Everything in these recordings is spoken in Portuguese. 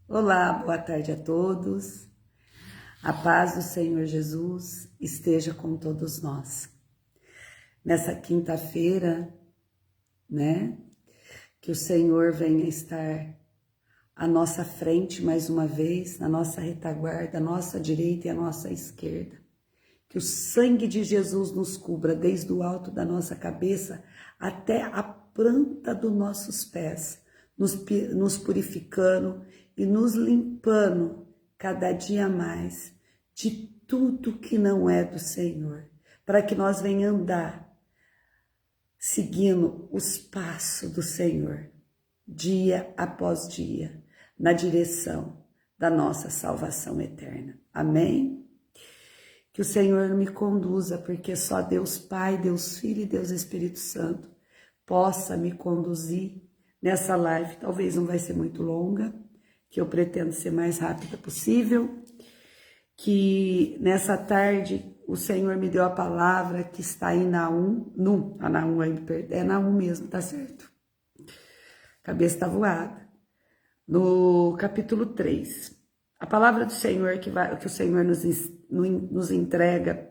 Olá, boa tarde a todos. A paz do Senhor Jesus esteja com todos nós. Nessa quinta-feira, que o Senhor venha estar à nossa frente mais uma vez, na nossa retaguarda, à nossa direita e à nossa esquerda. Que o sangue de Jesus nos cubra desde o alto da nossa cabeça até a planta dos nossos pés, nos purificando e nos limpando cada dia mais de tudo que não é do Senhor, para que nós venhamos andar seguindo os passos do Senhor, dia após dia, na direção da nossa salvação eterna. Amém? Que o Senhor me conduza, porque só Deus Pai, Deus Filho e Deus Espírito Santo possa me conduzir nessa live. Talvez não vai ser muito longa, que eu pretendo ser mais rápida possível, que nessa tarde o Senhor me deu a palavra que está em Naum, é Naum mesmo, tá certo? A cabeça tá voada. No capítulo 3, a palavra do Senhor que o Senhor nos entrega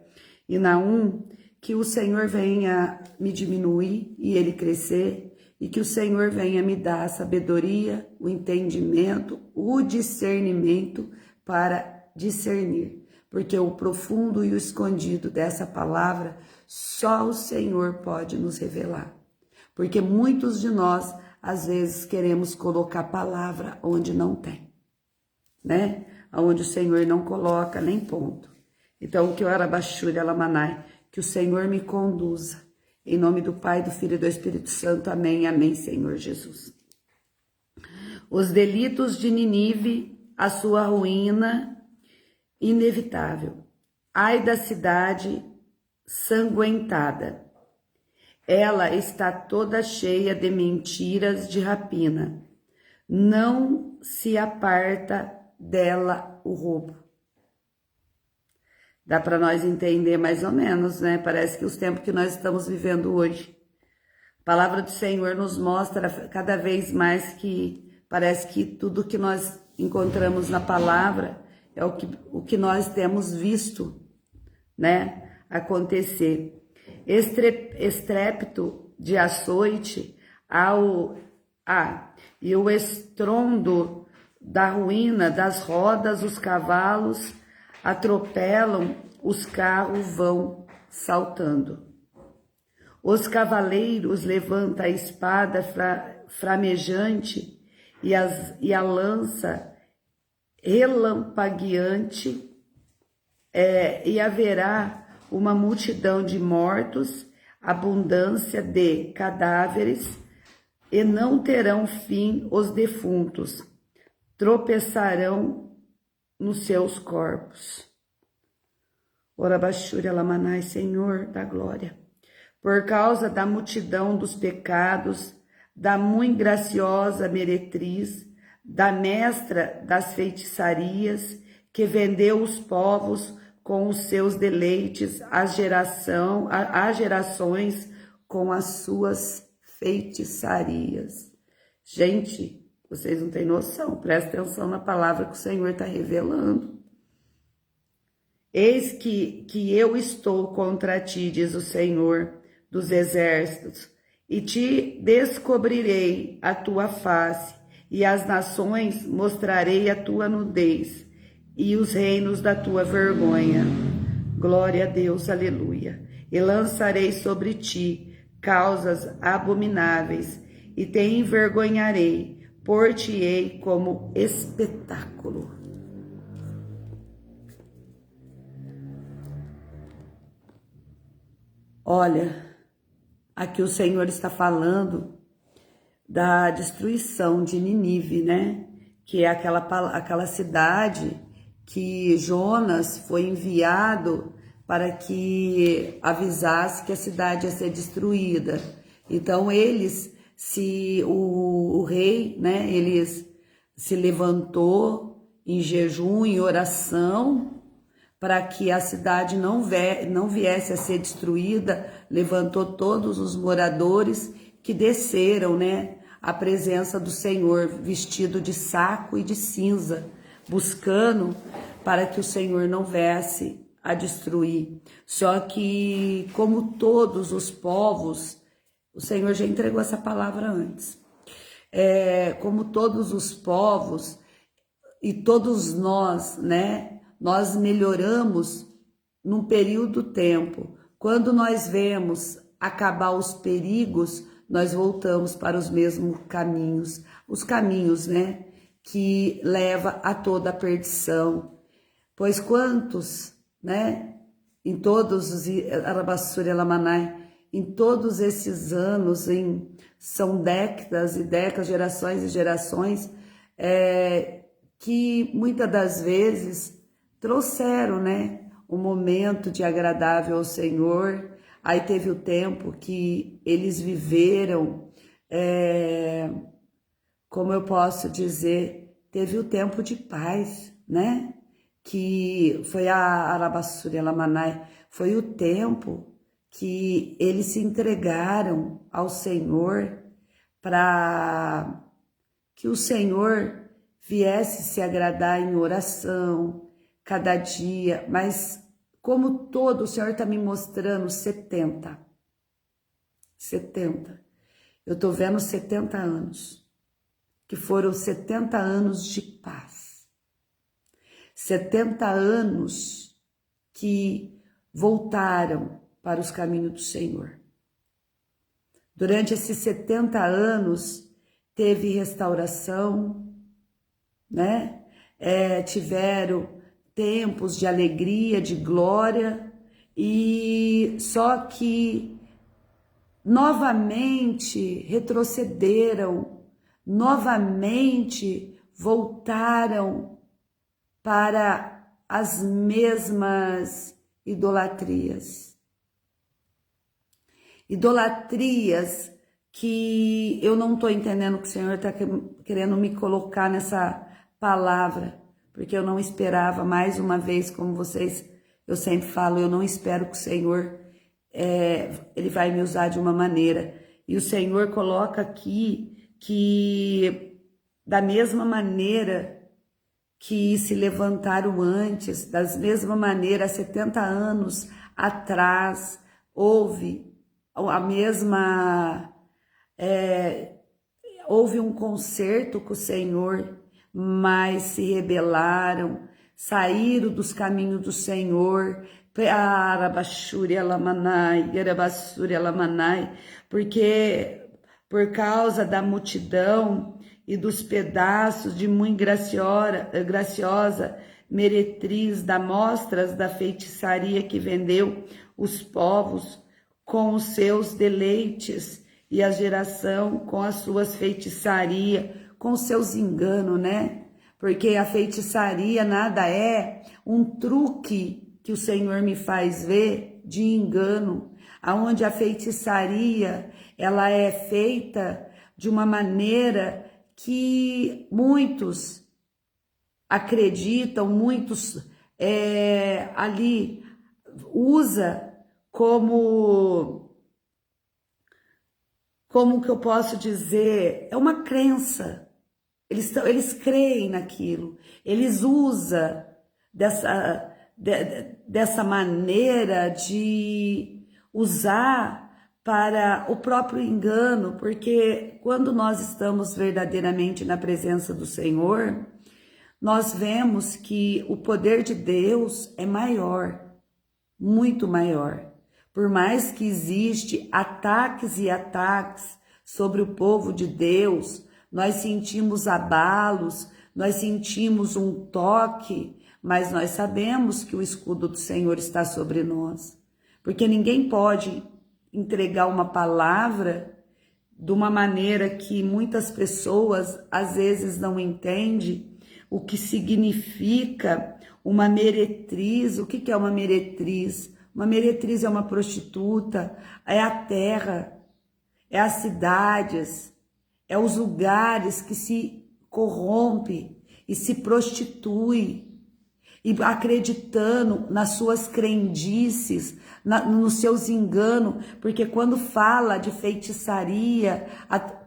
em Naum, que o Senhor venha me diminuir e ele crescer, e que o Senhor venha me dar a sabedoria, o entendimento, o discernimento para discernir. Porque o profundo e o escondido dessa palavra, só o Senhor pode nos revelar. Porque muitos de nós, às vezes, queremos colocar palavra onde não tem, onde o Senhor não coloca nem ponto. Então, que ora Bachúria Lamanai, que o Senhor me conduza. Em nome do Pai, do Filho e do Espírito Santo. Amém, amém, Senhor Jesus. Os delitos de Ninive, a sua ruína inevitável. Ai da cidade sanguentada. Ela está toda cheia de mentiras de rapina. Não se aparta dela o roubo. Dá para nós entender mais ou menos, Parece que os tempos que nós estamos vivendo hoje. A palavra do Senhor nos mostra cada vez mais que parece que tudo que nós encontramos na palavra é o que nós temos visto, acontecer. Estrépito de açoite e o estrondo da ruína das rodas, os cavalos atropelam, os carros vão saltando. Os cavaleiros levantam a espada flamejante e a lança relampagueante, e haverá uma multidão de mortos, abundância de cadáveres, e não terão fim os defuntos, tropeçarão nos seus corpos. Ora Bachúria Lamanai, Senhor da glória, por causa da multidão dos pecados, da muito graciosa meretriz, da mestra das feitiçarias, que vendeu os povos com os seus deleites, às gerações com as suas feitiçarias. Gente, vocês não têm noção, presta atenção na palavra que o Senhor está revelando. Eis que eu estou contra ti, diz o Senhor dos exércitos, e te descobrirei a tua face, e às nações mostrarei a tua nudez, e os reinos da tua vergonha. Glória a Deus, aleluia. E lançarei sobre ti causas abomináveis, e te envergonharei, por-te-ei como espetáculo. Olha, aqui o Senhor está falando da destruição de Ninive, Que é aquela cidade que Jonas foi enviado para que avisasse que a cidade ia ser destruída. Então o rei, eles se levantou em jejum, em oração, para que a cidade não viesse a ser destruída, levantou todos os moradores que desceram, a presença do Senhor, vestido de saco e de cinza, buscando para que o Senhor não viesse a destruir. Só que, como todos os povos, o Senhor já entregou essa palavra antes. Como todos os povos e todos nós, né? Nós melhoramos num período do tempo. Quando nós vemos acabar os perigos, nós voltamos para os mesmos caminhos. Os caminhos, né? Que leva a toda a perdição. Pois quantos, né? Em todos os Arabassuri Lamanai, em todos esses anos, são décadas e décadas, gerações e gerações, que muitas das vezes trouxeram, né, um momento de agradável ao Senhor. Aí teve o tempo que eles viveram, como eu posso dizer, teve o tempo de paz, né? Que foi a Arabassuri Lamanai, foi o tempo que eles se entregaram ao Senhor para que o Senhor viesse se agradar em oração cada dia, mas como todo, o Senhor está me mostrando 70. Eu estou vendo 70 anos, que foram 70 anos de paz. 70 anos que voltaram para os caminhos do Senhor. Durante esses 70 anos, teve restauração, né? Tiveram tempos de alegria, de glória, e só que novamente retrocederam, novamente voltaram para as mesmas idolatrias. Idolatrias que eu não estou entendendo que o Senhor está querendo me colocar nessa palavra, porque eu não esperava, mais uma vez, como vocês, eu sempre falo, eu não espero que o Senhor, Ele vai me usar de uma maneira. E o Senhor coloca aqui que, da mesma maneira que se levantaram antes, da mesma maneira, há 70 anos atrás, houve houve um concerto com o Senhor, mas se rebelaram, saíram dos caminhos do Senhor, porque por causa da multidão e dos pedaços de muito graciosa meretriz da mostras da feitiçaria que vendeu os povos com os seus deleites e a geração com as suas feitiçarias, com os seus enganos, né? Porque a feitiçaria nada é um truque que o Senhor me faz ver de engano, aonde a feitiçaria ela é feita de uma maneira que muitos acreditam, muitos ali usa como que eu posso dizer, é uma crença. Eles creem naquilo, eles usam dessa maneira de usar para o próprio engano, porque quando nós estamos verdadeiramente na presença do Senhor, nós vemos que o poder de Deus é maior, muito maior. Por mais que existe ataques e ataques sobre o povo de Deus, nós sentimos abalos, nós sentimos um toque, mas nós sabemos que o escudo do Senhor está sobre nós. Porque ninguém pode entregar uma palavra de uma maneira que muitas pessoas às vezes não entendem o que significa uma meretriz. O que é uma meretriz? Uma meretriz é uma prostituta, é a terra, é as cidades, é os lugares que se corrompe e se prostitui. e acreditando nas suas crendices, nos seus enganos, porque quando fala de feitiçaria,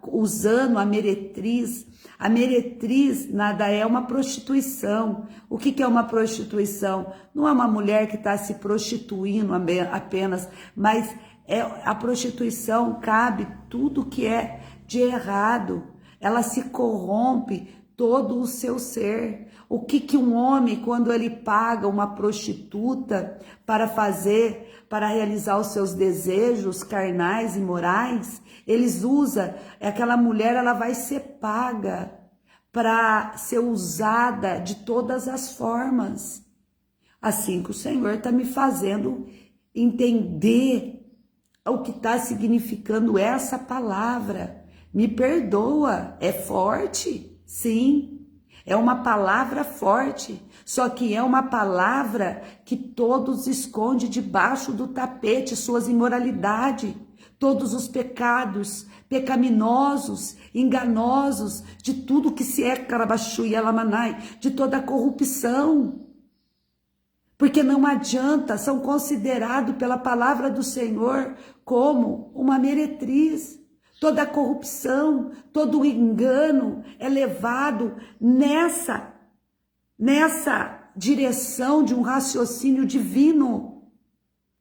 usando a meretriz nada é uma prostituição. O que é uma prostituição? Não é uma mulher que está se prostituindo apenas, mas a prostituição cabe tudo que é de errado. Ela se corrompe todo o seu ser. O que um homem, quando ele paga uma prostituta para realizar os seus desejos carnais e morais, eles usam, aquela mulher, ela vai ser paga para ser usada de todas as formas. Assim que o Senhor está me fazendo entender o que está significando essa palavra. Me perdoa, é forte, sim. É uma palavra forte, só que é uma palavra que todos escondem debaixo do tapete, suas imoralidades, todos os pecados pecaminosos, enganosos, de tudo que se é carabachu e alamanai, de toda a corrupção. Porque não adianta, são considerados pela palavra do Senhor como uma meretriz. Toda a corrupção, todo o engano é levado nessa direção de um raciocínio divino.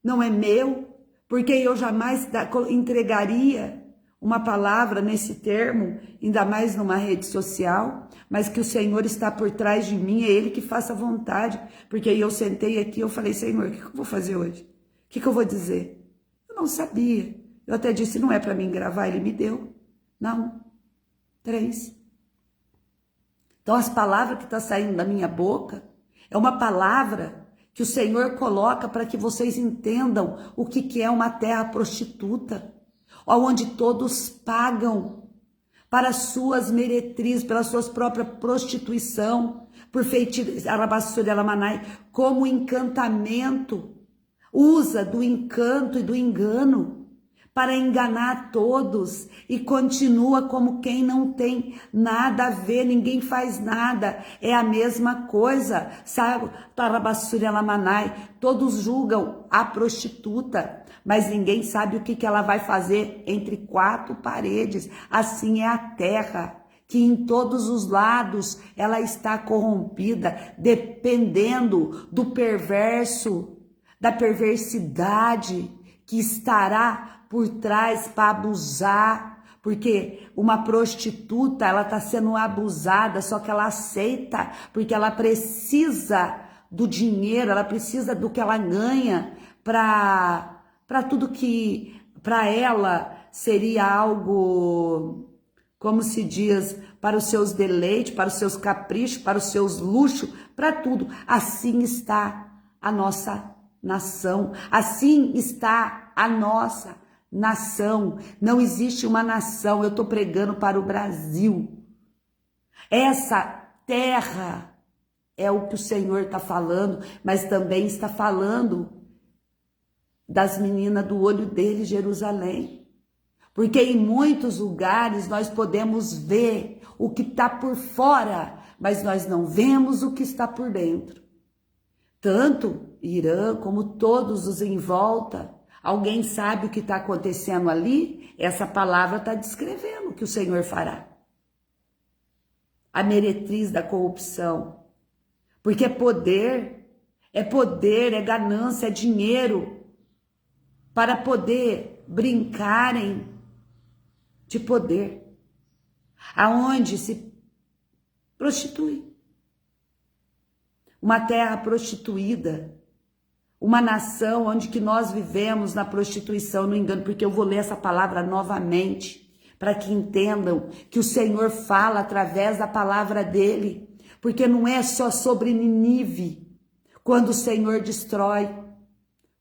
Não é meu, porque eu jamais entregaria uma palavra nesse termo, ainda mais numa rede social, mas que o Senhor está por trás de mim, é Ele que faça a vontade. Porque eu sentei aqui, eu falei, Senhor, o que eu vou fazer hoje? O que eu vou dizer? Eu não sabia. Eu até disse, não é para mim gravar, ele me deu. Não, 3. Então as palavras que estão saindo da minha boca, é uma palavra que o Senhor coloca para que vocês entendam o que é uma terra prostituta, onde todos pagam para suas meretrizes, pelas suas próprias prostituição, por feitiço, como encantamento, usa do encanto e do engano, para enganar todos e continua como quem não tem nada a ver, ninguém faz nada, é a mesma coisa, sabe? Todos julgam a prostituta, mas ninguém sabe o que ela vai fazer entre 4 paredes. Assim é a terra, que em todos os lados ela está corrompida, dependendo do perverso, da perversidade que estará por trás para abusar, porque uma prostituta, ela está sendo abusada, só que ela aceita, porque ela precisa do dinheiro, ela precisa do que ela ganha para tudo que para ela seria algo, como se diz, para os seus deleites, para os seus caprichos, para os seus luxos, para tudo. Assim está a nossa nação, assim está a nossa nação. Não existe uma nação, eu estou pregando para o Brasil. Essa terra é o que o Senhor está falando, mas também está falando das meninas do olho dele, Jerusalém. Porque em muitos lugares nós podemos ver o que está por fora, mas nós não vemos o que está por dentro. Tanto Irã como todos os em volta. Alguém sabe o que está acontecendo ali? Essa palavra está descrevendo o que o Senhor fará. A meretriz da corrupção. Porque é poder, é ganância, é dinheiro. Para poder brincarem de poder. Aonde se prostitui. Uma terra prostituída. Uma nação onde que nós vivemos na prostituição, no engano, porque eu vou ler essa palavra novamente, para que entendam que o Senhor fala através da palavra dele, porque não é só sobre Nínive, quando o Senhor destrói,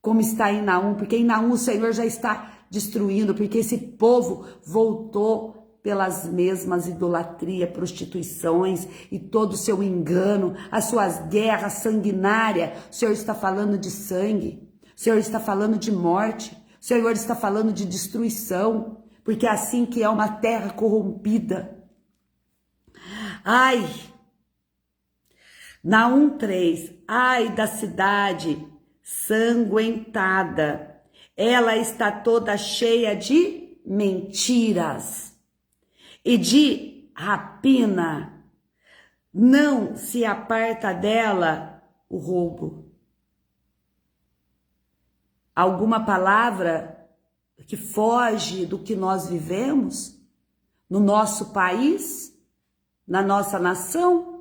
como está em Naum, porque em Naum o Senhor já está destruindo, porque esse povo voltou pelas mesmas idolatrias, prostituições e todo o seu engano, as suas guerras sanguinárias. O Senhor está falando de sangue, o Senhor está falando de morte, o Senhor está falando de destruição, porque é assim que é uma terra corrompida. Ai, Naum 3, ai da cidade sanguentada, ela está toda cheia de mentiras e de rapina, não se aparta dela o roubo. Alguma palavra que foge do que nós vivemos no nosso país, na nossa nação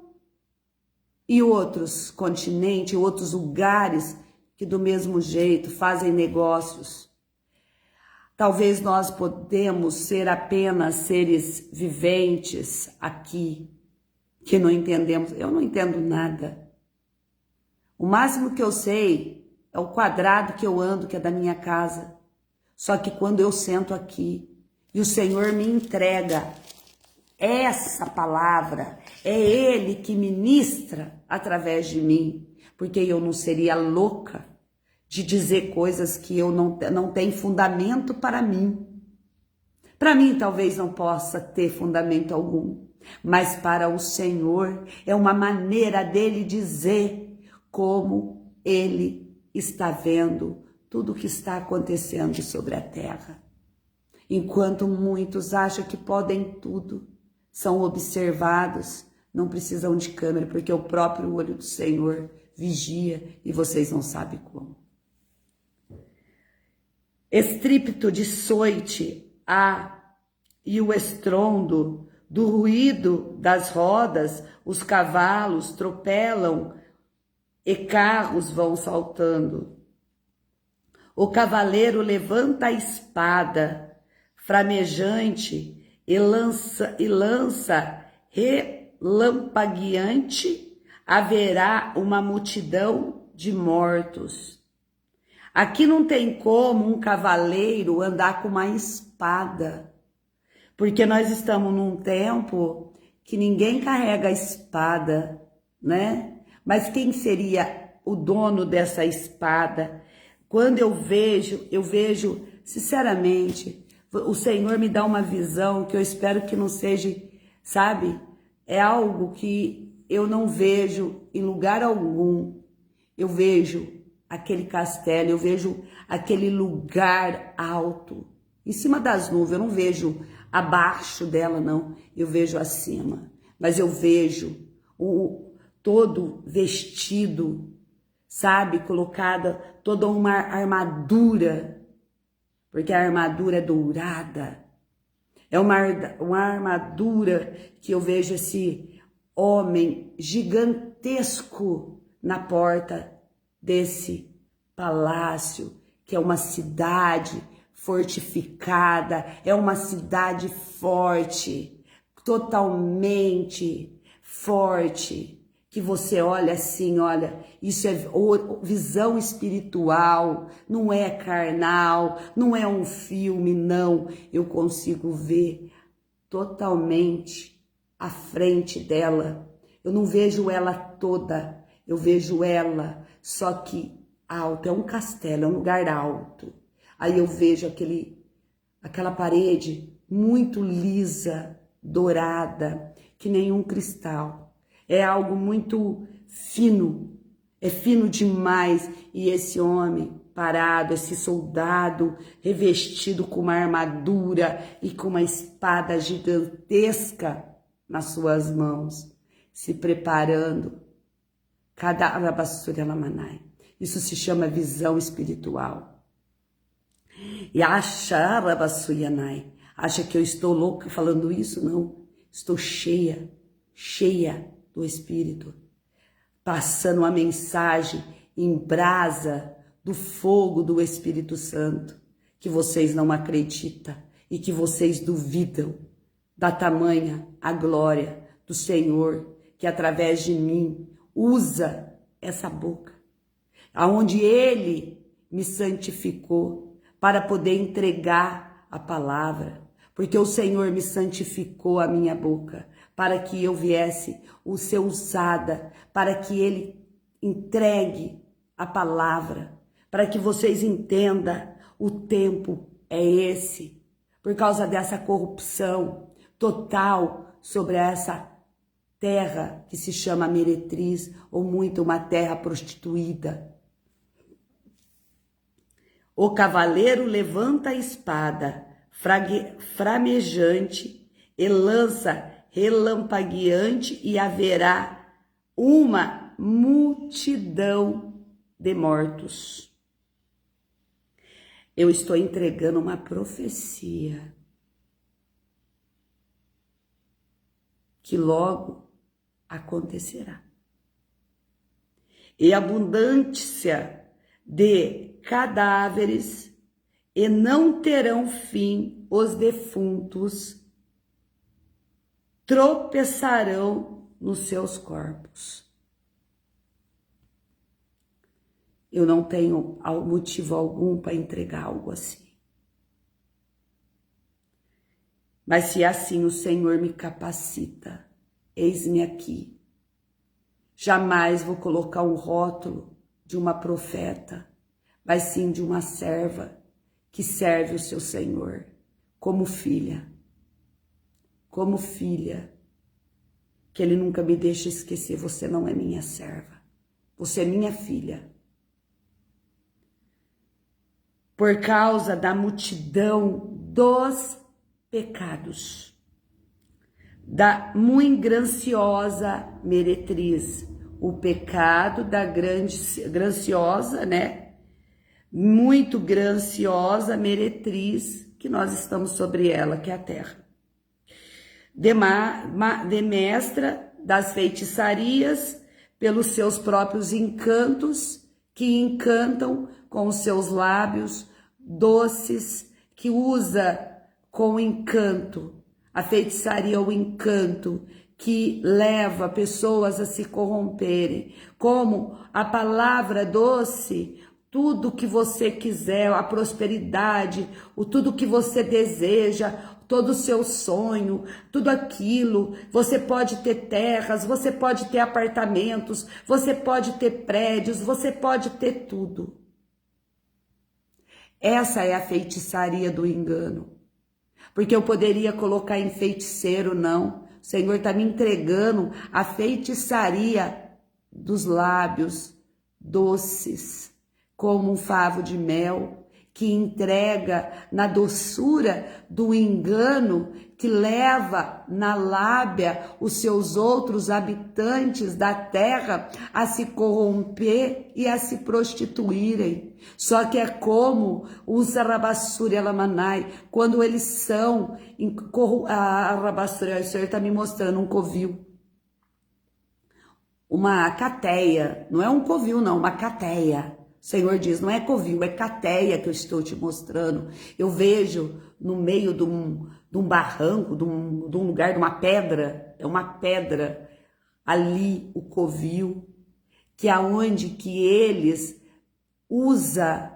e outros continentes, outros lugares que do mesmo jeito fazem negócios. Talvez nós podemos ser apenas seres viventes aqui, que não entendemos. Eu não entendo nada. O máximo que eu sei é o quadrado que eu ando, que é da minha casa. Só que quando eu sento aqui e o Senhor me entrega essa palavra, é Ele que ministra através de mim, porque eu não seria louca de dizer coisas que eu não tenho fundamento para mim. Para mim talvez não possa ter fundamento algum, mas para o Senhor é uma maneira dele dizer como Ele está vendo tudo o que está acontecendo sobre a terra. Enquanto muitos acham que podem tudo, são observados, não precisam de câmera, porque o próprio olho do Senhor vigia e vocês não sabem como. Estrépito de açoite e o estrondo do ruído das rodas, os cavalos tropelam e carros vão saltando. O cavaleiro levanta a espada flamejante e lança relampagueante, haverá uma multidão de mortos. Aqui não tem como um cavaleiro andar com uma espada, porque nós estamos num tempo que ninguém carrega a espada, né? Mas quem seria o dono dessa espada? Quando eu vejo, sinceramente, o Senhor me dá uma visão que eu espero que não seja, sabe? É algo que eu não vejo em lugar algum. Eu vejo aquele castelo, eu vejo aquele lugar alto, em cima das nuvens. Eu não vejo abaixo dela, não. Eu vejo acima. Mas eu vejo todo vestido, sabe? Colocada toda uma armadura, porque a armadura é dourada. É uma armadura que eu vejo esse homem gigantesco na porta desse palácio, que é uma cidade fortificada, é uma cidade forte, totalmente forte, que você olha assim, olha, isso é visão espiritual, não é carnal, não é um filme, não. Eu consigo ver totalmente à frente dela. Eu não vejo ela toda, eu vejo ela, só que alto, é um castelo, é um lugar alto. Aí eu vejo aquela parede muito lisa, dourada, que nenhum cristal. É algo muito fino, é fino demais. E esse homem parado, esse soldado revestido com uma armadura e com uma espada gigantesca nas suas mãos, se preparando. Cada arabassura lamanai. Isso se chama visão espiritual. E acha arabassuyanai. Acha que eu estou louca falando isso? Não. Estou cheia do Espírito, passando uma mensagem em brasa do fogo do Espírito Santo, que vocês não acreditam e que vocês duvidam da tamanha a glória do Senhor, que através de mim usa essa boca, aonde Ele me santificou para poder entregar a palavra, porque o Senhor me santificou a minha boca, para que eu viesse ser usada, para que Ele entregue a palavra, para que vocês entendam, o tempo é por causa dessa corrupção total sobre essa terra que se chama meretriz, ou muito uma terra prostituída. O cavaleiro levanta a espada, flamejante, e lança relampagueante, e haverá uma multidão de mortos. Eu estou entregando uma profecia que logo acontecerá. E abundância de cadáveres, e não terão fim os defuntos, tropeçarão nos seus corpos. Eu não tenho motivo algum para entregar algo assim. Mas se assim o Senhor me capacita, eis-me aqui. Jamais vou colocar um rótulo de uma profeta, mas sim de uma serva que serve o seu Senhor como filha. Como filha, que Ele nunca me deixa esquecer, você não é minha serva, você é minha filha. Por causa da multidão dos pecados, da muito graciosa meretriz, o pecado da graciosa, né? Muito graciosa meretriz, que nós estamos sobre ela, que é a terra. De mestra das feitiçarias, pelos seus próprios encantos, que encantam com os seus lábios doces, que usa com encanto. A feitiçaria é o encanto que leva pessoas a se corromperem. Como a palavra doce, tudo que você quiser, a prosperidade, tudo que você deseja, todo o seu sonho, tudo aquilo, você pode ter terras, você pode ter apartamentos, você pode ter prédios, você pode ter tudo. Essa é a feitiçaria do engano. Porque eu poderia colocar em feiticeiro, não. O Senhor está me entregando a feitiçaria dos lábios doces, como um favo de mel, que entrega na doçura do engano, que leva na lábia os seus outros habitantes da terra a se corromper e a se prostituírem. Só que é como os Arabassuri Alamanai, quando eles são, a Arabassuri, o Senhor está me mostrando um covil, uma cateia, não é um covil não, uma cateia. O Senhor diz, não é covil, é cateia que eu estou te mostrando. Eu vejo no meio de um barranco, de um lugar, de uma pedra, é uma pedra, ali o covil, que é onde que eles usam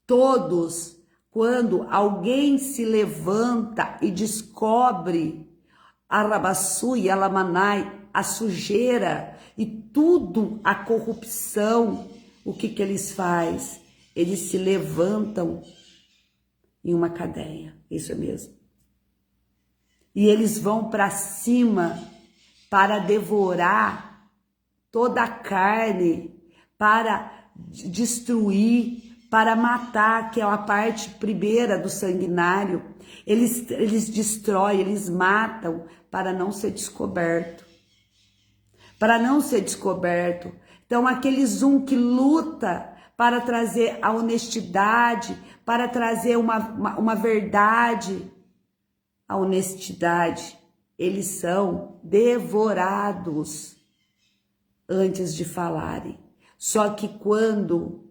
todos, quando alguém se levanta e descobre a Rabassu e a Lamanai, a sujeira e tudo, a corrupção. O que eles fazem? Eles se levantam em uma cadeia, isso mesmo. E eles vão para cima para devorar toda a carne, para destruir, para matar, que é a parte primeira do sanguinário. Eles destroem, eles matam para não ser descoberto. Para não ser descoberto. Então, aqueles que luta para trazer a honestidade, para trazer uma verdade, a honestidade, eles são devorados antes de falarem. Só que quando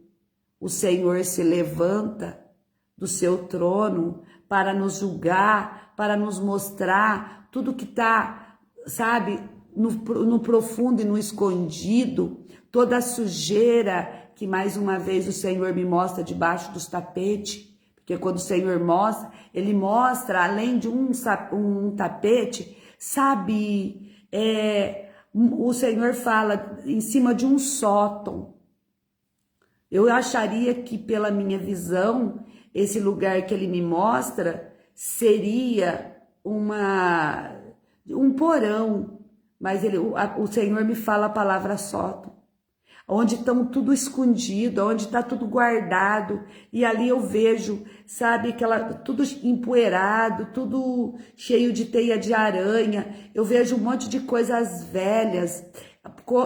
o Senhor se levanta do seu trono para nos julgar, para nos mostrar tudo que está, sabe, no profundo e no escondido, toda a sujeira que mais uma vez o Senhor me mostra debaixo dos tapetes, porque quando o Senhor mostra, Ele mostra além de um tapete, sabe, o Senhor fala em cima de um sótão. Eu acharia que pela minha visão, esse lugar que Ele me mostra seria um porão, mas o Senhor me fala a palavra sótão, onde estão tudo escondido, onde está tudo guardado, e ali eu vejo, sabe, tudo empoeirado, tudo cheio de teia de aranha, eu vejo um monte de coisas velhas,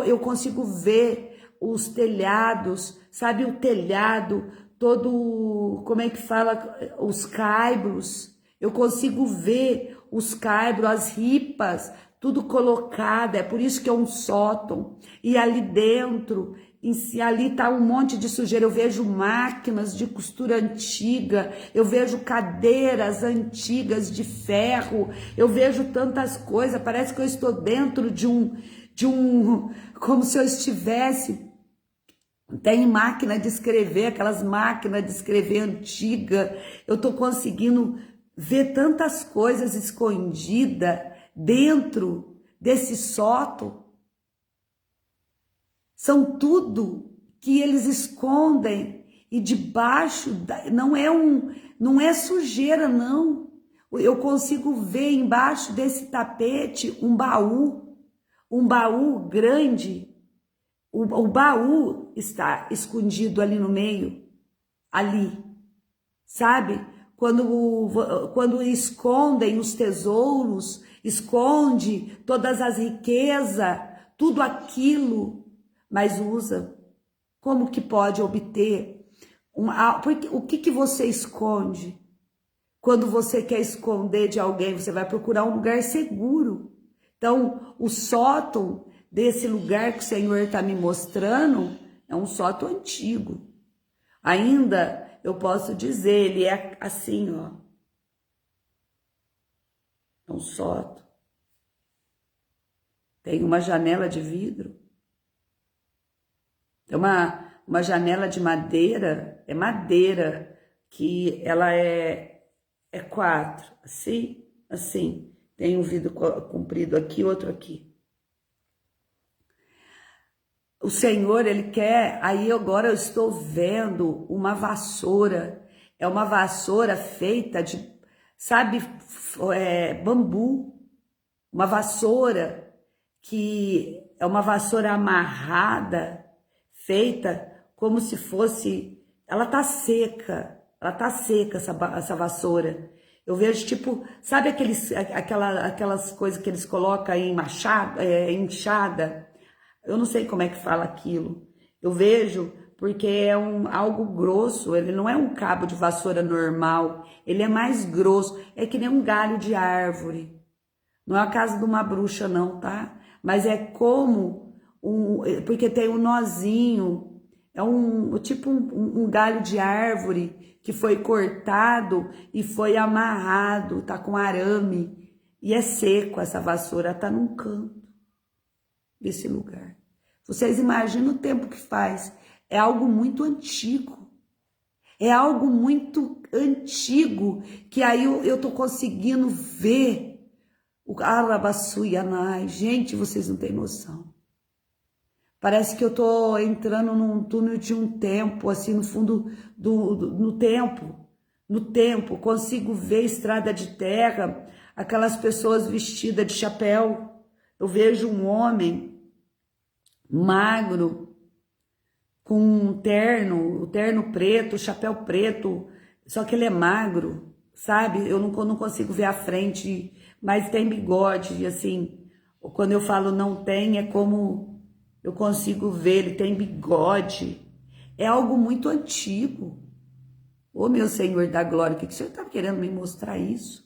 eu consigo ver os telhados, sabe, o telhado todo, como é que fala, os caibros, eu consigo ver os caibros, as ripas, tudo colocado, é por isso que é um sótão, e ali dentro, ali tá um monte de sujeira, eu vejo máquinas de costura antiga, eu vejo cadeiras antigas de ferro, eu vejo tantas coisas, parece que eu estou dentro de um, como se eu estivesse, tem máquina de escrever, aquelas máquinas de escrever antiga, eu tô conseguindo ver tantas coisas escondidas dentro desse sótão. São tudo que eles escondem e debaixo não é sujeira não. Eu consigo ver embaixo desse tapete um baú grande. O baú está escondido ali no meio, ali, sabe? Quando escondem os tesouros, esconde todas as riquezas, tudo aquilo, mas usa. Como que pode obter? O que você esconde? Quando você quer esconder de alguém, você vai procurar um lugar seguro. Então, o sótão desse lugar que o Senhor está me mostrando é um sótão antigo. Ainda eu posso dizer, ele é assim, ó. É um sótão. Tem uma janela de vidro. Tem uma janela de madeira, é madeira, que ela é 4, assim. Tem um vidro comprido aqui, outro aqui. O Senhor, Ele quer, aí agora eu estou vendo uma vassoura, é uma vassoura feita de, sabe, bambu, uma vassoura que é uma vassoura amarrada, feita como se fosse, ela tá seca essa vassoura. Eu vejo tipo, sabe aquelas coisas que eles colocam em machado, enxada? Eu não sei como é que fala aquilo. Eu vejo porque é algo grosso, ele não é um cabo de vassoura normal, ele é mais grosso, é que nem um galho de árvore. Não é a casa de uma bruxa não, tá? Mas é como porque tem um nozinho, é tipo um galho de árvore que foi cortado e foi amarrado, tá com arame, e é seco essa vassoura, tá num canto desse lugar. Vocês imaginam o tempo que faz? É algo muito antigo. É algo muito antigo que aí eu tô conseguindo ver o Arabassuianai. Gente, vocês não têm noção. Parece que eu tô entrando num túnel de um tempo, assim, no fundo no tempo. No tempo, consigo ver estrada de terra, aquelas pessoas vestidas de chapéu. Eu vejo um homem magro, com um terno, o terno preto, o chapéu preto, só que ele é magro, sabe? Eu não consigo ver a frente, mas tem bigode, assim, quando eu falo não tem, é como eu consigo ver, ele tem bigode, é algo muito antigo. Ô meu Senhor da glória, o que o Senhor está querendo me mostrar isso?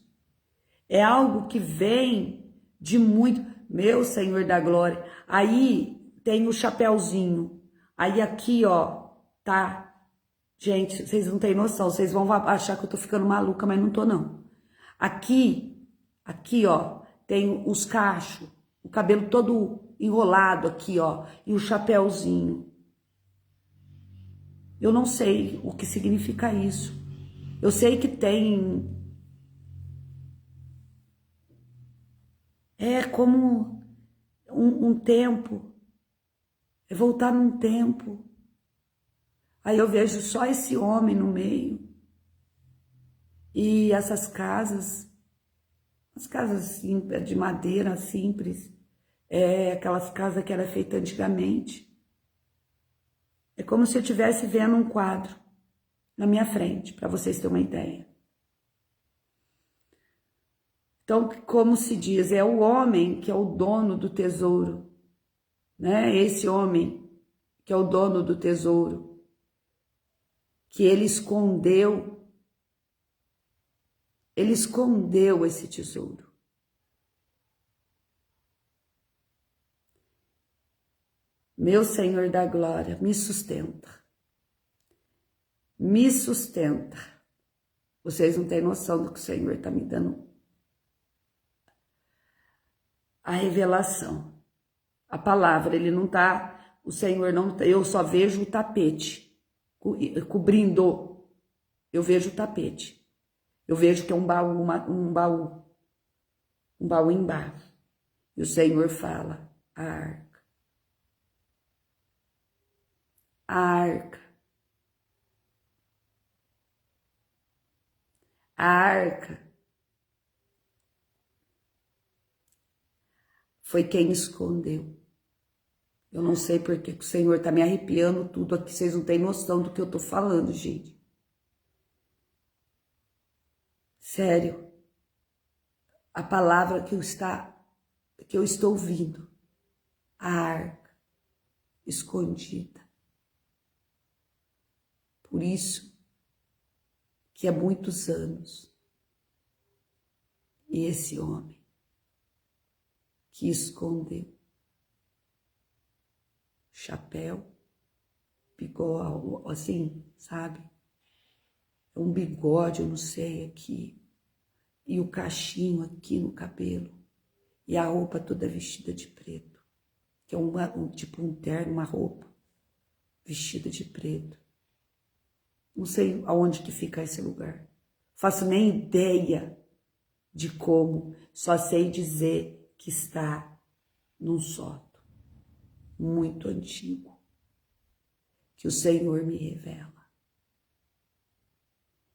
É algo que vem de muito, meu Senhor da glória, aí tem o chapéuzinho, aí aqui, ó, tá? Gente, vocês não têm noção, vocês vão achar que eu tô ficando maluca, mas não tô não. Aqui, ó, tem os cachos, o cabelo todo enrolado aqui, ó, e o chapéuzinho. Eu não sei o que significa isso. Eu sei que tem... É como um tempo, é voltar num tempo. Aí eu vejo só esse homem no meio. E essas casas, as casas de madeira simples, É aquelas casas que era feita antigamente. É como se eu estivesse vendo um quadro na minha frente, para vocês terem uma ideia. Então, como se diz, é o homem que é o dono do tesouro, né? Esse homem que é o dono do tesouro, que ele escondeu esse tesouro. Meu Senhor da glória, me sustenta. Me sustenta. Vocês não têm noção do que o Senhor está me dando. A revelação. A palavra, ele não está, o Senhor não, eu só vejo o tapete cobrindo. Eu vejo o tapete. Eu vejo que é um baú embaixo. E o Senhor fala, a arca. A arca. A arca foi quem escondeu. Eu não sei porque o Senhor está me arrepiando tudo aqui. Vocês não têm noção do que eu estou falando, gente. Sério. A palavra que eu estou ouvindo. A arca escondida. Por isso que há muitos anos, e esse homem que escondeu chapéu, bigode, assim, sabe? Um bigode, eu não sei, aqui, e o cachinho aqui no cabelo, e a roupa toda vestida de preto, que é tipo um terno, uma roupa vestida de preto. Não sei aonde que fica esse lugar. Faço nem ideia de como. Só sei dizer que está num sótão muito antigo. Que o Senhor me revela.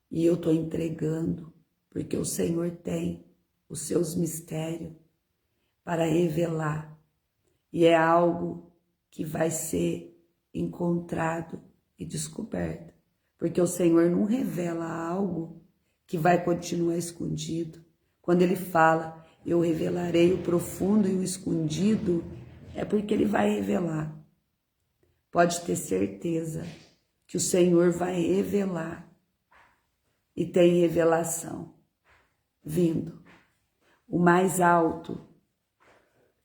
E eu estou entregando, porque o Senhor tem os seus mistérios para revelar. E é algo que vai ser encontrado e descoberto. Porque o Senhor não revela algo que vai continuar escondido. Quando Ele fala, eu revelarei o profundo e o escondido, é porque Ele vai revelar. Pode ter certeza que o Senhor vai revelar. E tem revelação vindo. O mais alto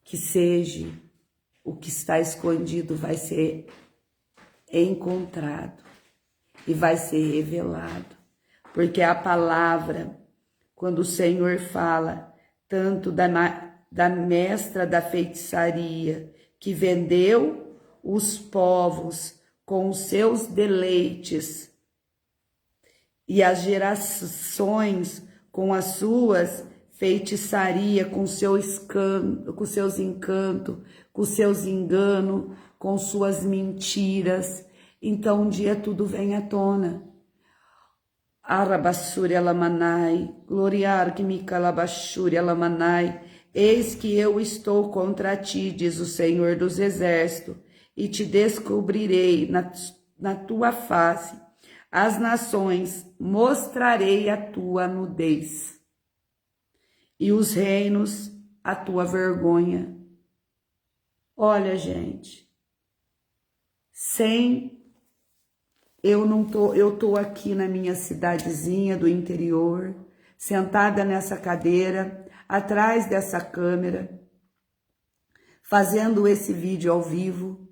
que seja, o que está escondido vai ser encontrado. E vai ser revelado, porque a palavra, quando o Senhor fala tanto da mestra da feitiçaria, que vendeu os povos com os seus deleites, e as gerações com as suas feitiçaria, com seus encantos, com seus enganos, com suas mentiras. Então um dia tudo vem à tona. Arabassuri alamanai, gloriar que me calabashuri alamanai, eis que eu estou contra ti, diz o Senhor dos Exércitos, e te descobrirei na tua face, as nações mostrarei a tua nudez, e os reinos a tua vergonha. Olha, gente, eu tô aqui na minha cidadezinha do interior, sentada nessa cadeira, atrás dessa câmera, fazendo esse vídeo ao vivo.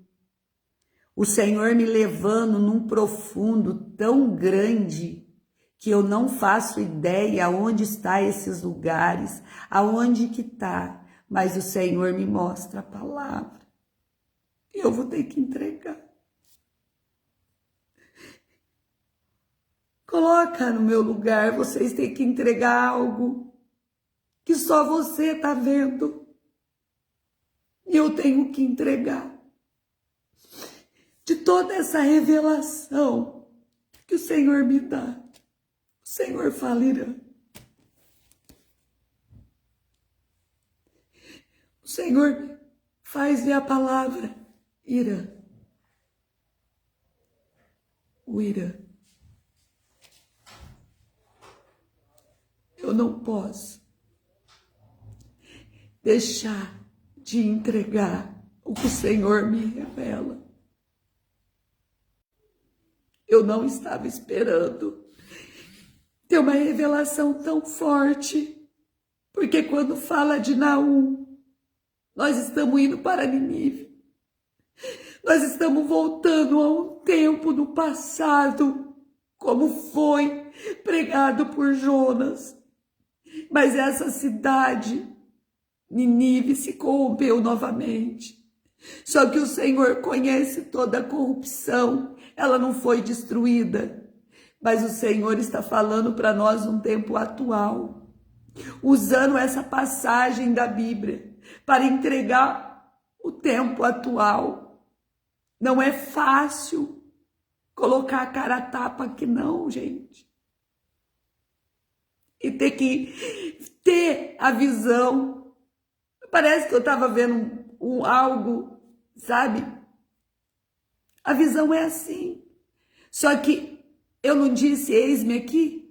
O Senhor me levando num profundo tão grande que eu não faço ideia aonde está esses lugares, aonde que tá, mas o Senhor me mostra a palavra. E eu vou ter que entregar. Coloca no meu lugar, vocês têm que entregar algo que só você está vendo. E eu tenho que entregar. De toda essa revelação que o Senhor me dá. O Senhor fala, Irã. O Senhor faz-me a palavra ira. O ira. Eu não posso deixar de entregar o que o Senhor me revela. Eu não estava esperando ter uma revelação tão forte, porque quando fala de Naum, nós estamos indo para Nínive. Nós estamos voltando a um tempo do passado, como foi pregado por Jonas. Mas essa cidade, Nínive, se corrompeu novamente. Só que o Senhor conhece toda a corrupção. Ela não foi destruída. Mas o Senhor está falando para nós um tempo atual, usando essa passagem da Bíblia para entregar o tempo atual. Não é fácil colocar a cara a tapa aqui não, gente. E ter que ter a visão. Parece que eu estava vendo algo, sabe? A visão é assim. Só que eu não disse, eis-me aqui.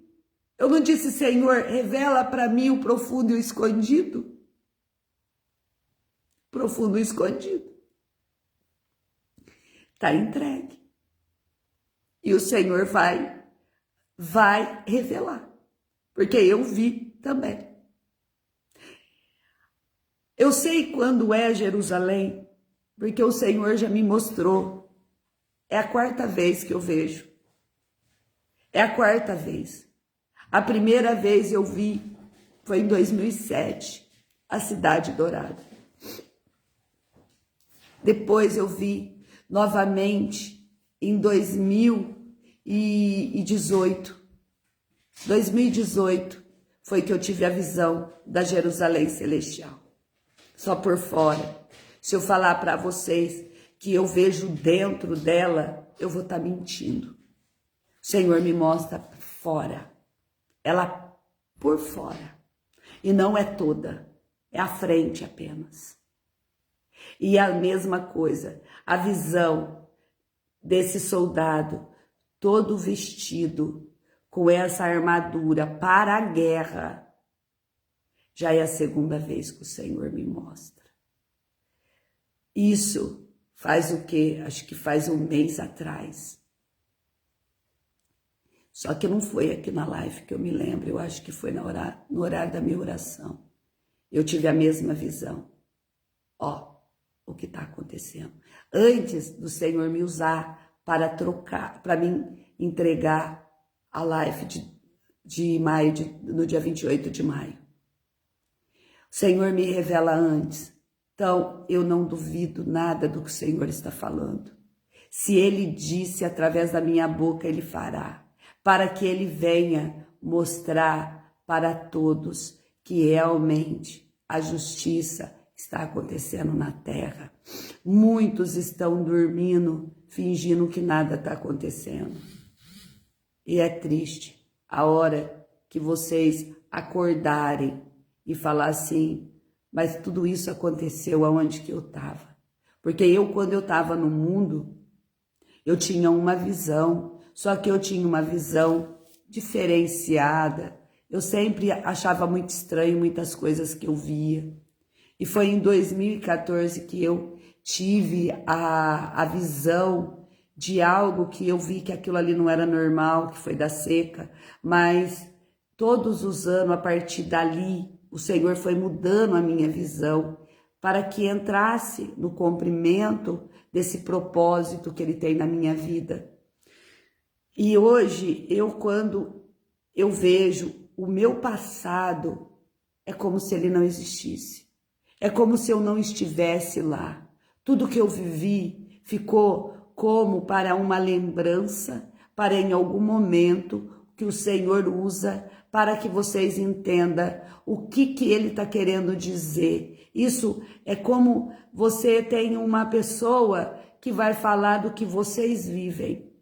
Eu não disse, Senhor, revela para mim o profundo e o escondido. Profundo e escondido. Está entregue. E o Senhor vai revelar. Porque eu vi também. Eu sei quando é Jerusalém, porque o Senhor já me mostrou. É a quarta vez que eu vejo. É a quarta vez. A primeira vez eu vi, foi em 2007, a Cidade Dourada. Depois eu vi novamente em 2018. 2018 foi que eu tive a visão da Jerusalém Celestial. Só por fora. Se eu falar para vocês que eu vejo dentro dela, eu vou estar mentindo. O Senhor me mostra fora. Ela por fora. E não é toda. É a frente apenas. E a mesma coisa. A visão desse soldado todo vestido com essa armadura para a guerra. Já é a segunda vez que o Senhor me mostra. Isso faz o quê? Acho que faz um mês atrás. Só que não foi aqui na live que eu me lembro. Eu acho que foi no horário da minha oração. Eu tive a mesma visão. Ó, o que está acontecendo. Antes do Senhor me usar para trocar, para me entregar a live de maio, no dia 28 de maio. O Senhor me revela antes. Então, eu não duvido nada do que o Senhor está falando. Se Ele disse através da minha boca, Ele fará. Para que Ele venha mostrar para todos que realmente a justiça está acontecendo na terra. Muitos estão dormindo, fingindo que nada está acontecendo. E é triste a hora que vocês acordarem e falar assim, mas tudo isso aconteceu aonde que eu estava. Porque quando eu estava no mundo, eu tinha uma visão, só que eu tinha uma visão diferenciada. Eu sempre achava muito estranho muitas coisas que eu via. E foi em 2014 que eu tive a visão de algo que eu vi que aquilo ali não era normal, que foi da seca, mas todos os anos, a partir dali, o Senhor foi mudando a minha visão para que entrasse no cumprimento desse propósito que Ele tem na minha vida. E hoje, quando eu vejo o meu passado, é como se ele não existisse. É como se eu não estivesse lá. Tudo que eu vivi ficou como para uma lembrança, para em algum momento que o Senhor usa para que vocês entendam o que Ele está querendo dizer. Isso é como você tem uma pessoa que vai falar do que vocês vivem.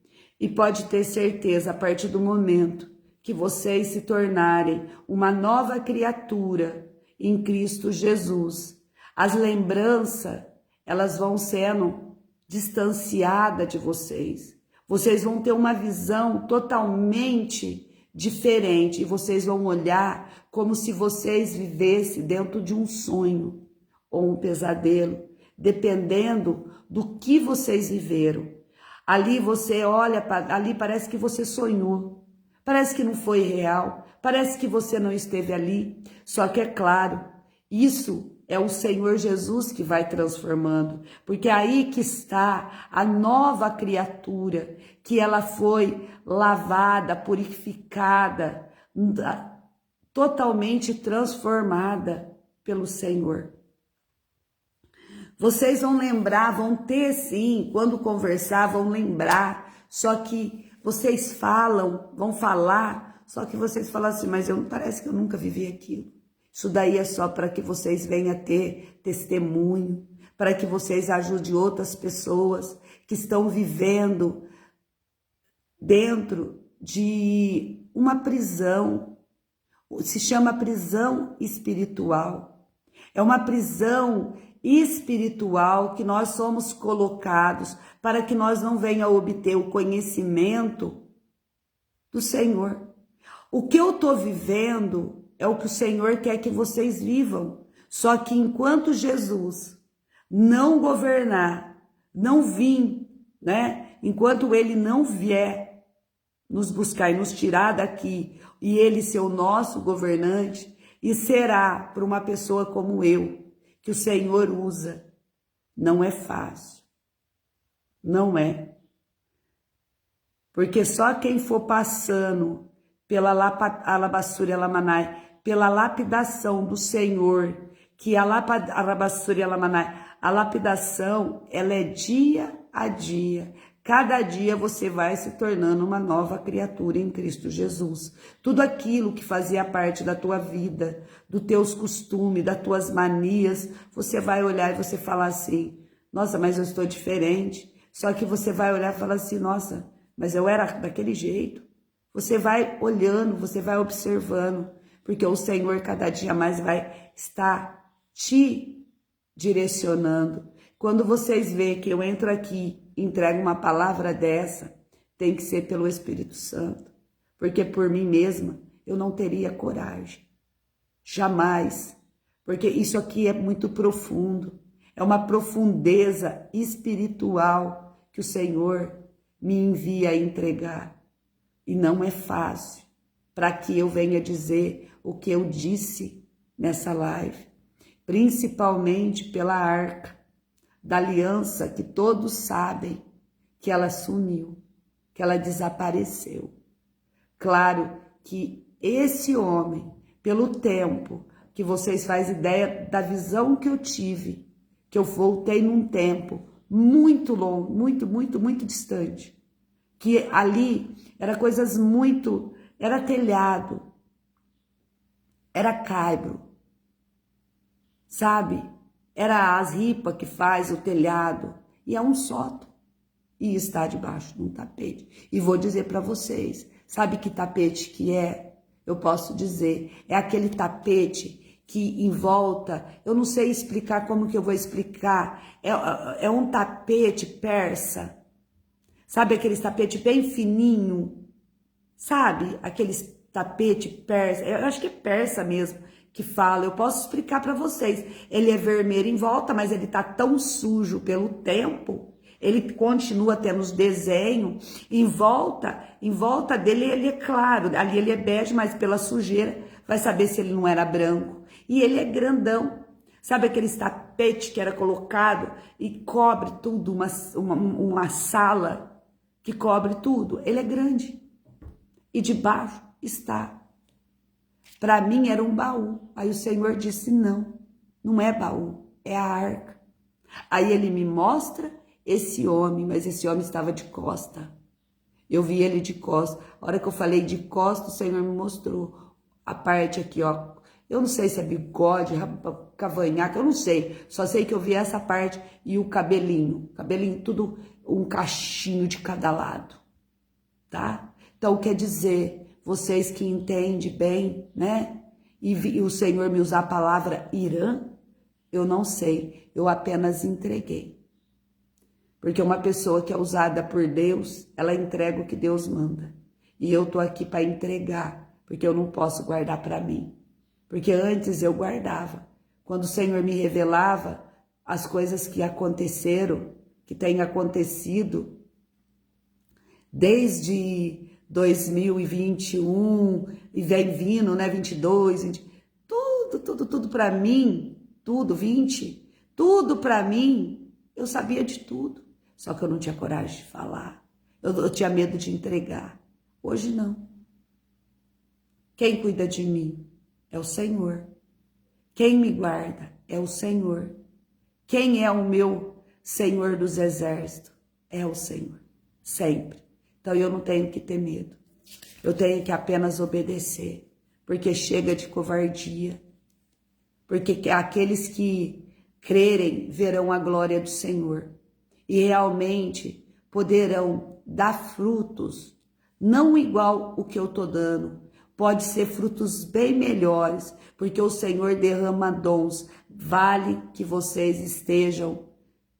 E pode ter certeza, a partir do momento que vocês se tornarem uma nova criatura em Cristo Jesus, as lembranças, elas vão sendo distanciadas de vocês. Vocês vão ter uma visão totalmente diferente e vocês vão olhar como se vocês vivessem dentro de um sonho ou um pesadelo, dependendo do que vocês viveram. Ali você olha, ali parece que você sonhou, parece que não foi real, parece que você não esteve ali. Só que é claro, isso é o Senhor Jesus que vai transformando, porque é aí que está a nova criatura, que ela foi lavada, purificada, totalmente transformada pelo Senhor. Vocês vão lembrar, vão ter sim, quando conversar, vão lembrar, só que vocês falam, vão falar, só que vocês falam assim, mas parece que eu nunca vivi aquilo. Isso daí é só para que vocês venham a ter testemunho, para que vocês ajudem outras pessoas que estão vivendo dentro de uma prisão. Se chama prisão espiritual. É uma prisão espiritual que nós somos colocados para que nós não venham a obter o conhecimento do Senhor. O que eu estou vivendo é o que o Senhor quer que vocês vivam. Só que enquanto Jesus não governar, não vir, né? Enquanto ele não vier nos buscar e nos tirar daqui, e ele ser o nosso governante, e será para uma pessoa como eu, que o Senhor usa, não é fácil. Não é. Porque só quem for passando pela alabassúria lamanai, pela lapidação do Senhor, que a alabassúria lamanai, a lapidação, ela é dia a dia. Cada dia você vai se tornando uma nova criatura em Cristo Jesus. Tudo aquilo que fazia parte da tua vida, dos teus costumes, das tuas manias, você vai olhar e você falar assim, nossa, mas eu estou diferente. Só que você vai olhar e falar assim, nossa, mas eu era daquele jeito. Você vai olhando, você vai observando, porque o Senhor cada dia mais vai estar te direcionando. Quando vocês veem que eu entro aqui e entrego uma palavra dessa, tem que ser pelo Espírito Santo, porque por mim mesma eu não teria coragem, jamais, porque isso aqui é muito profundo, é uma profundeza espiritual que o Senhor me envia a entregar, e não é fácil, para que eu venha dizer o que eu disse nessa live, principalmente pela arca da aliança, que todos sabem que ela sumiu, que ela desapareceu. Claro que esse homem, pelo tempo que vocês fazem ideia da visão que eu tive, que eu voltei num tempo muito longo, muito distante, que ali era coisas muito, era telhado, era caibro, sabe? Era as ripas que faz o telhado, e é um sótão, e está debaixo de um tapete. E vou dizer para vocês, sabe que tapete que é? Eu posso dizer, é aquele tapete que em volta, eu não sei explicar como que eu vou explicar, é um tapete persa, sabe aqueles tapete bem fininho, sabe? Aqueles tapete persa, eu acho que é persa mesmo, que fala, eu posso explicar para vocês, ele é vermelho em volta, mas ele tá tão sujo pelo tempo, ele continua tendo os desenhos, em volta dele ele é claro, ali ele é bege, mas pela sujeira, vai saber se ele não era branco, e ele é grandão, sabe aqueles tapete que era colocado e cobre tudo, uma sala que cobre tudo, ele é grande, e debaixo está. Para mim era um baú. Aí o Senhor disse, não é baú, é a arca. Aí ele me mostra esse homem, mas esse homem estava de costa. Eu vi ele de costa. A hora que eu falei de costa, o Senhor me mostrou a parte aqui, ó. Eu não sei se é bigode, cavanhaque, eu não sei. Só sei que eu vi essa parte e o cabelinho. Cabelinho tudo, um cachinho de cada lado, tá? Então quer dizer, vocês que entendem bem, né? E o Senhor me usar a palavra Irã, eu não sei. eu apenas entreguei. Porque uma pessoa que é usada por Deus, ela entrega o que Deus manda. E eu tô aqui para entregar, porque eu não posso guardar para mim. Porque antes eu guardava. Quando o Senhor me revelava as coisas que aconteceram, que têm acontecido, desde 2021, e vem vindo, né, 22, 20, tudo para mim, tudo, 20, tudo para mim, eu sabia de tudo, só que eu não tinha coragem de falar, eu tinha medo de entregar. Hoje não. Quem cuida de mim é o Senhor. Quem me guarda é o Senhor. Quem é o meu Senhor dos exércitos? É o Senhor, sempre. Então eu não tenho que ter medo. Eu tenho que apenas obedecer, porque chega de covardia. Porque aqueles que crerem verão a glória do Senhor e realmente poderão dar frutos, não igual o que eu tô dando. Pode ser frutos bem melhores, porque o Senhor derrama dons. Vale que vocês estejam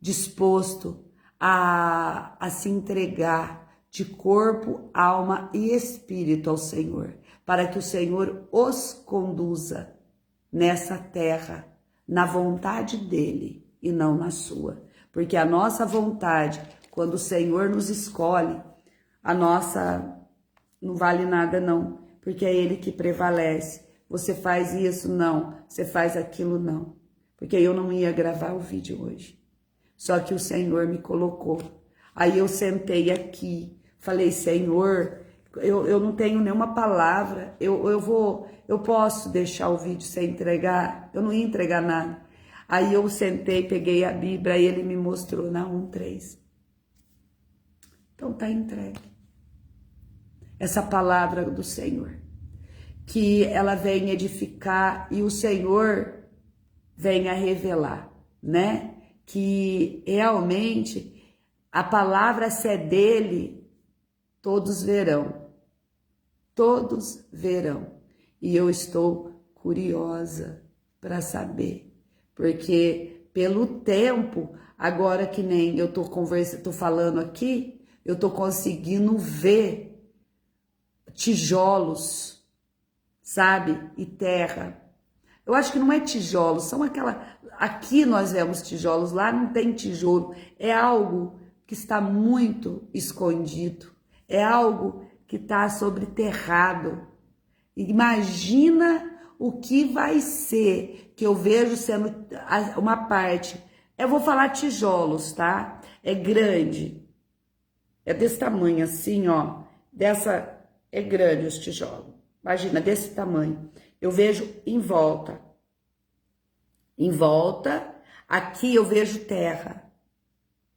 dispostos a se entregar de corpo, alma e espírito ao Senhor, para que o Senhor os conduza nessa terra, na vontade dele e não na sua. Porque a nossa vontade, quando o Senhor nos escolhe, a nossa não vale nada não, porque é ele que prevalece. Você faz isso? Não. Você faz aquilo? Não. Porque eu não ia gravar o vídeo hoje. Só que o Senhor me colocou. Aí eu sentei aqui, falei, Senhor, eu não tenho nenhuma palavra, eu posso deixar o vídeo sem entregar? Eu não ia entregar nada. Aí eu sentei, peguei a Bíblia e ele me mostrou na 1:3. Então tá entregue. Essa palavra do Senhor, que ela vem edificar e o Senhor venha revelar, né? Que realmente a palavra, se é dele, todos verão. Todos verão. E eu estou curiosa para saber, porque pelo tempo, agora que nem eu tô falando aqui, eu tô conseguindo ver tijolos, sabe? E terra. Eu acho que não é tijolos, são aqui nós vemos tijolos, lá não tem tijolo. É algo que está muito escondido. É algo que está sobreterrado. Imagina o que vai ser, que eu vejo sendo uma parte. Eu vou falar tijolos, tá? É grande. É desse tamanho assim, ó. É grande os tijolos. Imagina, desse tamanho. Eu vejo em volta. Em volta, aqui eu vejo terra,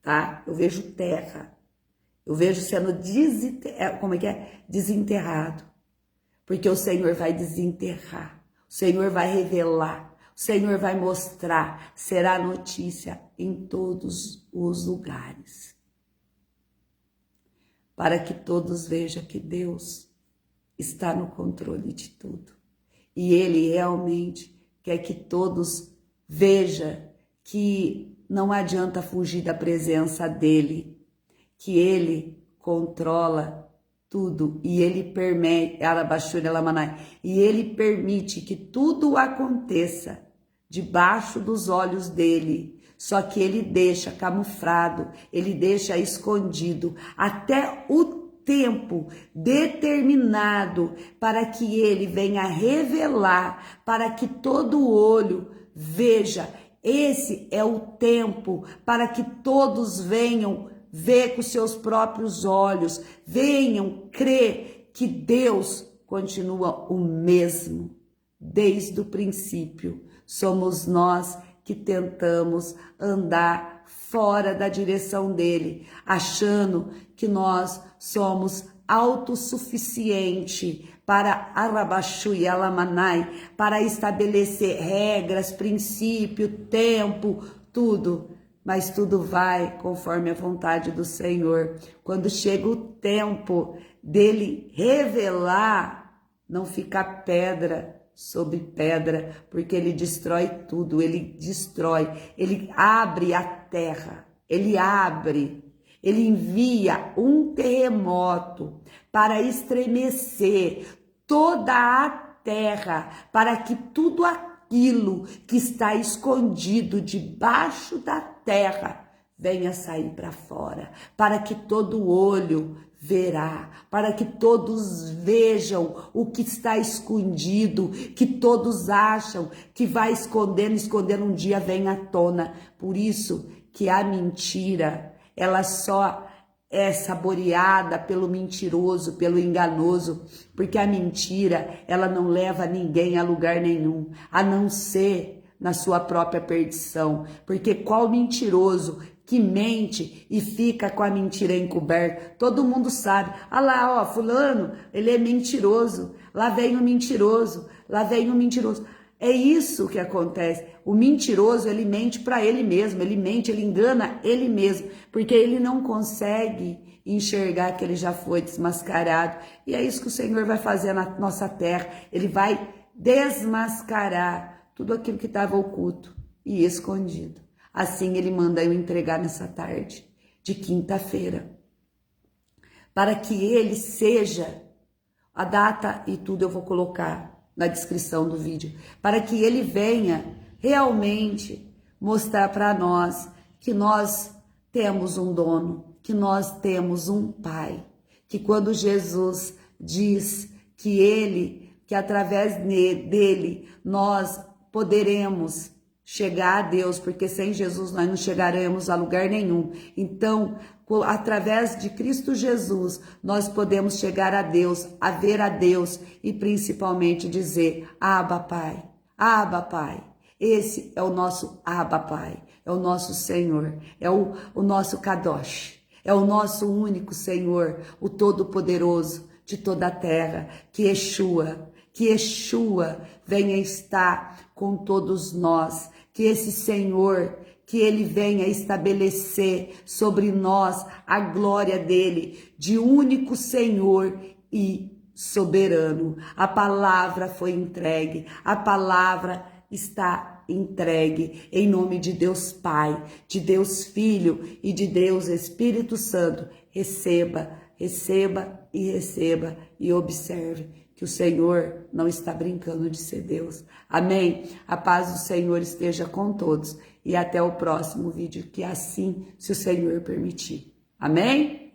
tá? Eu vejo terra. Eu vejo sendo desenterrado. Porque o Senhor vai desenterrar. O Senhor vai revelar. O Senhor vai mostrar. Será notícia em todos os lugares. Para que todos vejam que Deus está no controle de tudo. E Ele realmente quer que todos vejam que não adianta fugir da presença dEle, que Ele controla tudo e Ele permite que tudo aconteça debaixo dos olhos dEle. Só que Ele deixa camuflado, Ele deixa escondido até o tempo determinado para que Ele venha revelar, para que todo olho veja. Esse é o tempo para que todos venham ver com seus próprios olhos, venham crer que Deus continua o mesmo desde o princípio. Somos nós que tentamos andar fora da direção dele, achando que nós somos autossuficiente para Arabaxu e Alamanai, para estabelecer regras, princípio, tempo, tudo. Mas tudo vai conforme a vontade do Senhor. Quando chega o tempo dele revelar, não fica pedra sobre pedra, porque ele destrói tudo, ele destrói, ele abre a terra, ele envia um terremoto para estremecer toda a terra, para que tudo aquilo que está escondido debaixo da terra venha sair para fora, para que todo olho verá, para que todos vejam o que está escondido, que todos acham que vai escondendo, um dia vem à tona. Por isso que a mentira, ela só é saboreada pelo mentiroso, pelo enganoso, porque a mentira, ela não leva ninguém a lugar nenhum, a não ser na sua própria perdição, porque qual mentiroso que mente e fica com a mentira encoberta? Todo mundo sabe. Ah lá, ó, fulano, ele é mentiroso. Lá vem o mentiroso, lá vem o mentiroso. É isso que acontece. O mentiroso, ele mente para ele mesmo, ele mente, ele engana ele mesmo, porque ele não consegue enxergar que ele já foi desmascarado. E é isso que o Senhor vai fazer na nossa terra. Ele vai desmascarar tudo aquilo que estava oculto e escondido. Assim ele manda eu entregar nessa tarde de quinta-feira, para que ele seja, a data e tudo eu vou colocar na descrição do vídeo, para que ele venha realmente mostrar para nós que nós temos um dono, que nós temos um pai, que quando Jesus diz que através dele nós poderemos chegar a Deus, porque sem Jesus nós não chegaremos a lugar nenhum. Então, através de Cristo Jesus, nós podemos chegar a Deus, a ver a Deus e principalmente dizer: Abba, Pai, Abba, Pai. Esse é o nosso Abba, Pai, é o nosso Senhor, é o nosso Kadosh, é o nosso único Senhor, o Todo-Poderoso de toda a terra, que Yeshua venha estar com todos nós, que esse Senhor, que ele venha estabelecer sobre nós a glória dele, de único Senhor e soberano. A palavra foi entregue, a palavra está entregue em nome de Deus Pai, de Deus Filho e de Deus Espírito Santo. Receba, receba e receba e observe que o Senhor não está brincando de ser Deus. Amém? A paz do Senhor esteja com todos. E até o próximo vídeo, que assim, se o Senhor permitir. Amém?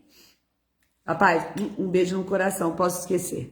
Rapaz, um beijo no coração, posso esquecer.